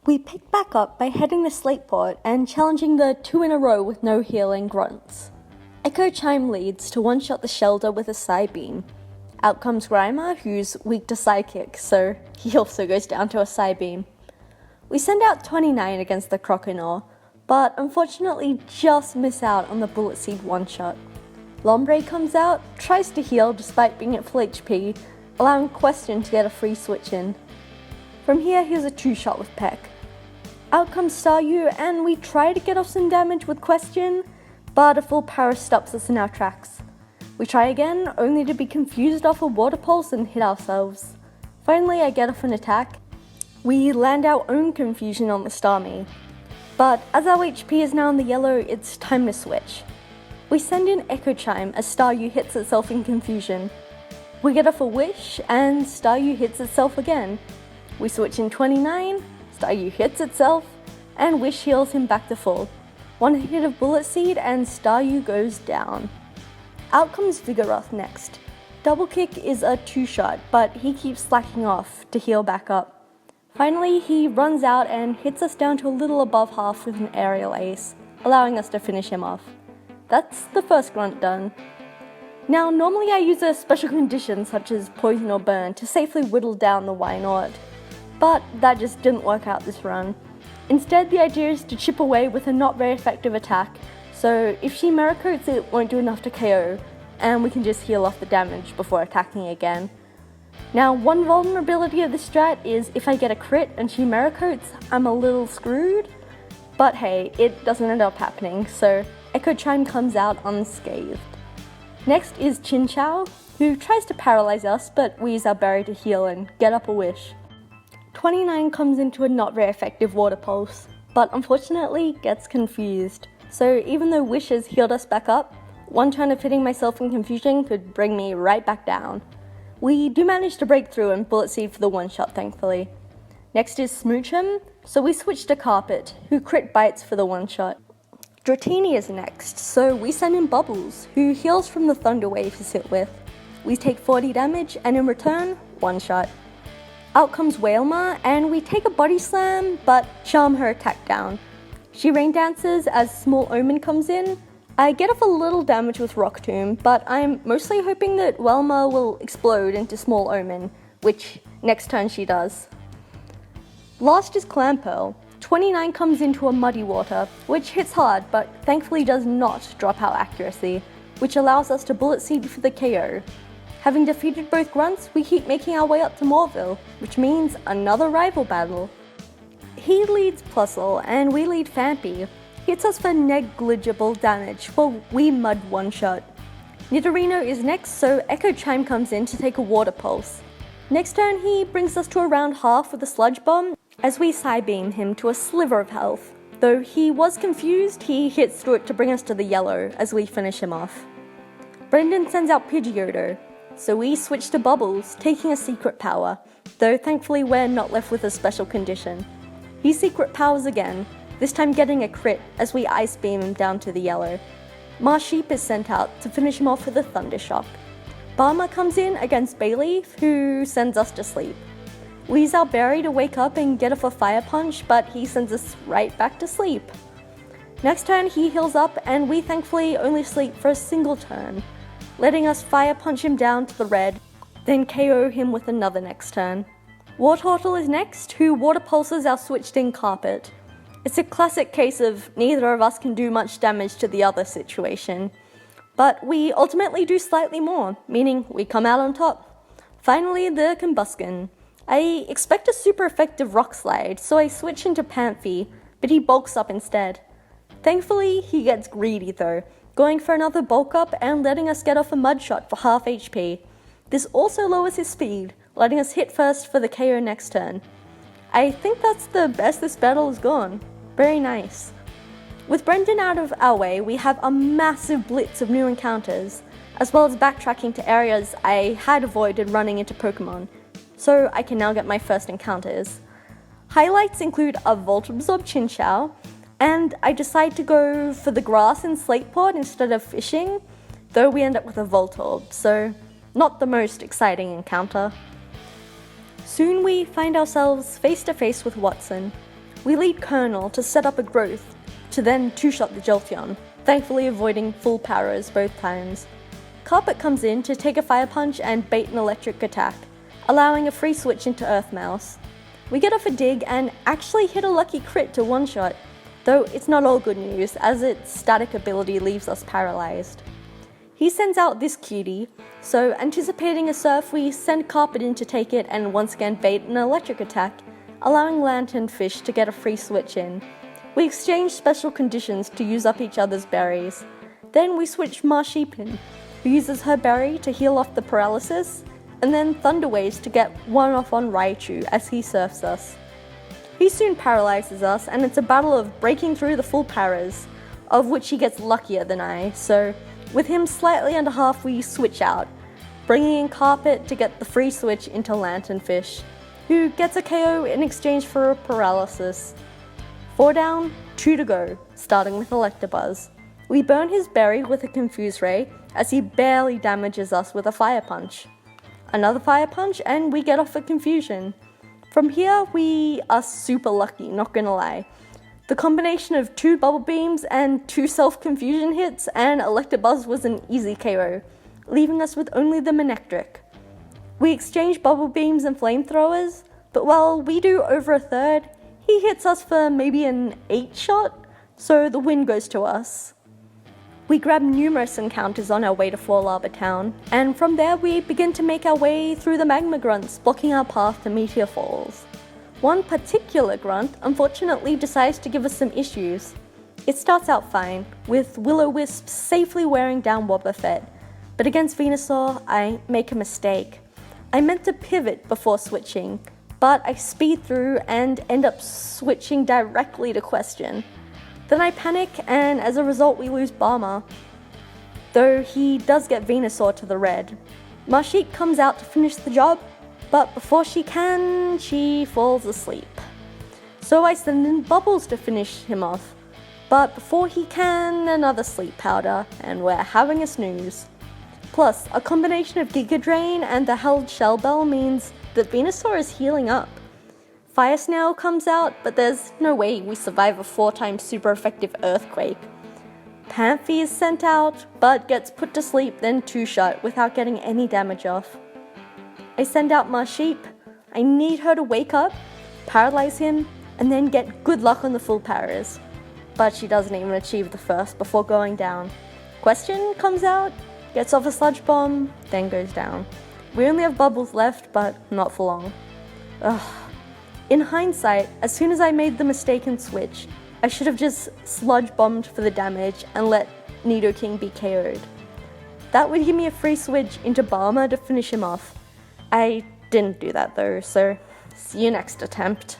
We pick back up by heading to Slateport and challenging the 2 in a row with no healing grunts. Echo Chime leads to one-shot the Shelter with a Psy Beam. Out comes Grimer, who's weak to Psychic, so he also goes down to a Psy Beam. We send out 29 against the Croconaw, but unfortunately just miss out on the Bullet Seed one-shot. Lombre comes out, tries to heal despite being at full HP, allowing Question to get a free switch in. From here, here's a 2-shot with Peck. Out comes Staryu, and we try to get off some damage with Question, but a full power stops us in our tracks. We try again, only to be confused off a Water Pulse and hit ourselves. Finally, I get off an attack. We land our own confusion on the Starmie. But as our HP is now on the yellow, it's time to switch. We send in Echo Chime as Staryu hits itself in confusion. We get off a Wish, and Staryu hits itself again. We switch in 29, Staryu hits itself, and Wish heals him back to full. One hit of Bullet Seed, and Staryu goes down. Out comes Vigoroth next. Double Kick is a 2-shot, but he keeps slacking off to heal back up. Finally, he runs out and hits us down to a little above half with an aerial ace, allowing us to finish him off. That's the first grunt done. Now, normally I use a special condition such as Poison or Burn to safely whittle down the Wynaut, but that just didn't work out this run. Instead, the idea is to chip away with a not very effective attack, so if she Mirror Coats, it won't do enough to KO, and we can just heal off the damage before attacking again. Now, one vulnerability of this strat is if I get a crit and she Mirror Coats, I'm a little screwed, but hey, it doesn't end up happening, so Echo Chime comes out unscathed. Next is Chinchou, who tries to paralyze us, but we use our berry to heal and get up a Wish. 29 comes into a not very effective Water Pulse, but unfortunately gets confused. So even though Wish has healed us back up, one turn of hitting myself in confusion could bring me right back down. We do manage to break through and Bullet Seed for the one-shot, thankfully. Next is Smoochum, so we switch to Carpet, who crit bites for the one-shot. Dratini is next, so we send in Bubbles, who heals from the Thunder Wave he's hit with. We take 40 damage, and in return, one-shot. Out comes Wailmer, and we take a Body Slam, but charm her attack down. She Rain Dances as Small Omen comes in. I get off a little damage with Rock Tomb, but I'm mostly hoping that Wailmer will explode into Small Omen, which next turn she does. Last is Clampearl. 29 comes into a Muddy Water, which hits hard, but thankfully does not drop our accuracy, which allows us to Bullet Seed for the KO. Having defeated both grunts, we keep making our way up to Moorville, which means another rival battle. He leads Plusle, and we lead Fampy. Hits us for negligible damage while we mud one-shot. Nidorino is next, so Echo Chime comes in to take a Water Pulse. Next turn, he brings us to around half with a Sludge Bomb, as we Psybeam him to a sliver of health. Though he was confused, he hits through it to bring us to the yellow as we finish him off. Brendan sends out Pidgeotto, so we switch to Bubbles, taking a Secret Power, though thankfully we're not left with a special condition. He Secret Powers again, this time getting a crit as we Ice Beam him down to the yellow. Marsheep is sent out to finish him off with a Thunder Shock. Barma comes in against Bayleaf, who sends us to sleep. We use our berry to wake up and get off a Fire Punch, but he sends us right back to sleep. Next turn he heals up, and we thankfully only sleep for a single turn, letting us Fire Punch him down to the red, then KO him with another next turn. Wartortle is next, who Water Pulses our switched in Carpet. It's a classic case of neither of us can do much damage to the other situation, but we ultimately do slightly more, meaning we come out on top. Finally, the Combusken. I expect a super effective Rock Slide, so I switch into Panthy, but he bulks up instead. Thankfully, he gets greedy though, going for another bulk up and letting us get off a Mud Shot for half HP. This also lowers his speed, letting us hit first for the KO next turn. I think that's the best this battle has gone. Very nice. With Brendan out of our way, we have a massive blitz of new encounters, as well as backtracking to areas I had avoided running into Pokémon, so I can now get my first encounters. Highlights include a Volt Absorb Chinchou, and I decide to go for the grass in Slateport instead of fishing, though we end up with a Voltorb, so not the most exciting encounter. Soon we find ourselves face to face with Watson. We lead Colonel to set up a growth, to then two-shot the Jolteon, thankfully avoiding full paras both times. Carpet comes in to take a Fire Punch and bait an electric attack, allowing a free switch into Earth Mouse. We get off a dig and actually hit a lucky crit to one-shot, though it's not all good news as its static ability leaves us paralyzed. He sends out this cutie, so anticipating a surf we send Carpet in to take it and once again bait an electric attack, allowing Lanternfish to get a free switch in. We exchange special conditions to use up each other's berries. Then we switch Marsheepin, who uses her berry to heal off the paralysis, and then Thunder Waves to get one off on Raichu as he surfs us. He soon paralyzes us, and it's a battle of breaking through the full paras, of which he gets luckier than I, so with him slightly under half we switch out, bringing in Carpet to get the free switch into Lanternfish, who gets a KO in exchange for a paralysis. 4 down, 2 to go, starting with Electabuzz. We burn his berry with a Confuse Ray, as he barely damages us with a Fire Punch. Another Fire Punch, and we get off a Confusion. From here, we are super lucky, not gonna lie. The combination of 2 Bubble Beams and 2 Self-Confusion hits, and Electabuzz was an easy KO, leaving us with only the Manectric. We exchange Bubble Beams and Flamethrowers, but while we do over a third, he hits us for maybe an 8 shot, so the win goes to us. We grab numerous encounters on our way to Fall Arbor Town, and from there we begin to make our way through the Magma Grunts, blocking our path to Meteor Falls. One particular grunt unfortunately decides to give us some issues. It starts out fine, with Will-O-Wisp safely wearing down Wobbuffet, but against Venusaur I make a mistake. I meant to pivot before switching, but I speed through and end up switching directly to Question. Then I panic, and as a result we lose Barma, though he does get Venusaur to the red. Marsheep comes out to finish the job, but before she can, she falls asleep. So I send in Bubbles to finish him off, but before he can, another sleep powder, and we're having a snooze. Plus, a combination of Giga Drain and the held Shell Bell means that Venusaur is healing up. Fire Snail comes out, but there's no way we survive a 4-time super effective Earthquake. Panthy is sent out, but gets put to sleep then 2-shot without getting any damage off. I send out Marsheep. I need her to wake up, paralyze him, and then get good luck on the full paras. But she doesn't even achieve the first before going down. Question comes out, gets off a Sludge Bomb, then goes down. We only have Bubbles left, but not for long. Ugh. In hindsight, as soon as I made the mistaken switch, I should have just Sludge Bombed for the damage and let Nidoking be KO'd. That would give me a free switch into Barma to finish him off. I didn't do that though, so see you next attempt.